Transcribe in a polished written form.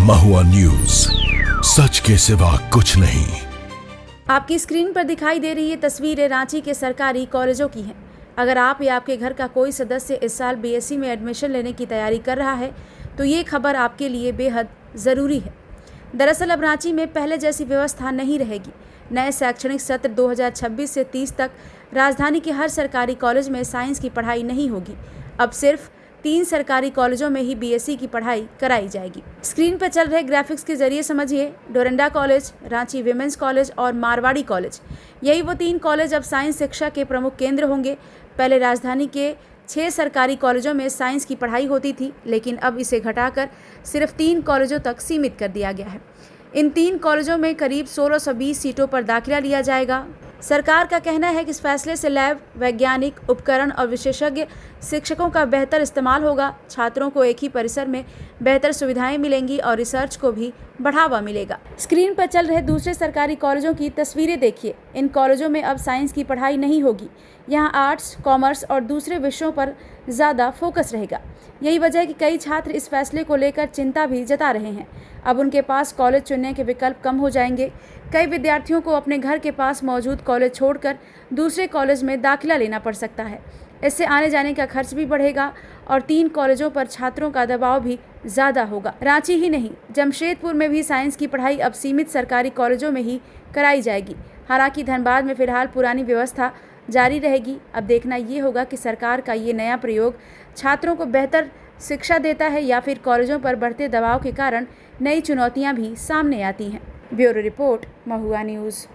महुआ news, सच के सिवा कुछ नहीं। आपकी स्क्रीन पर दिखाई दे रही ये तस्वीरें रांची के सरकारी कॉलेजों की हैं। अगर आप या आपके घर का कोई सदस्य इस साल बीएससी में एडमिशन लेने की तैयारी कर रहा है तो ये खबर आपके लिए बेहद ज़रूरी है। दरअसल अब रांची में पहले जैसी व्यवस्था नहीं रहेगी। नए शैक्षणिक सत्र 2026 से 30 तक राजधानी के हर सरकारी कॉलेज में साइंस की पढ़ाई नहीं होगी। अब सिर्फ 3 सरकारी कॉलेजों में ही बीएससी की पढ़ाई कराई जाएगी। स्क्रीन पर चल रहे ग्राफिक्स के जरिए समझिए, Doranda college, Ranchi women's college और मारवाड़ी कॉलेज, यही वो 3 कॉलेज अब साइंस शिक्षा के प्रमुख केंद्र होंगे। पहले राजधानी के 6 सरकारी कॉलेजों में साइंस की पढ़ाई होती थी, लेकिन अब इसे घटाकर सिर्फ 3 कॉलेजों तक सीमित कर दिया गया है। इन 3 कॉलेजों में करीब 1620 सीटों पर दाखिला लिया जाएगा। सरकार का कहना है कि इस फैसले से लैब, वैज्ञानिक उपकरण और विशेषज्ञ शिक्षकों का बेहतर इस्तेमाल होगा। छात्रों को एक ही परिसर में बेहतर सुविधाएं मिलेंगी और रिसर्च को भी बढ़ावा मिलेगा। स्क्रीन पर चल रहे दूसरे सरकारी कॉलेजों की तस्वीरें देखिए। इन कॉलेजों में अब साइंस की पढ़ाई नहीं होगी। यहाँ आर्ट्स, कॉमर्स और दूसरे विषयों पर ज़्यादा फोकस रहेगा। यही वजह है कि कई छात्र इस फैसले को लेकर चिंता भी जता रहे हैं। अब उनके पास कॉलेज चुनने के विकल्प कम हो जाएंगे। कई विद्यार्थियों को अपने घर के पास मौजूद कॉलेज छोड़कर दूसरे कॉलेज में दाखिला लेना पड़ सकता है। इससे आने जाने का खर्च भी बढ़ेगा और 3 कॉलेजों पर छात्रों का दबाव भी ज़्यादा होगा। रांची ही नहीं, जमशेदपुर में भी साइंस की पढ़ाई अब सीमित सरकारी कॉलेजों में ही कराई जाएगी। हालांकि धनबाद में फिलहाल पुरानी व्यवस्था जारी रहेगी। अब देखना ये होगा कि सरकार का ये नया प्रयोग छात्रों को बेहतर शिक्षा देता है या फिर कॉलेजों पर बढ़ते दबाव के कारण नई चुनौतियां भी सामने आती हैं। ब्यूरो रिपोर्ट, महुआ न्यूज़।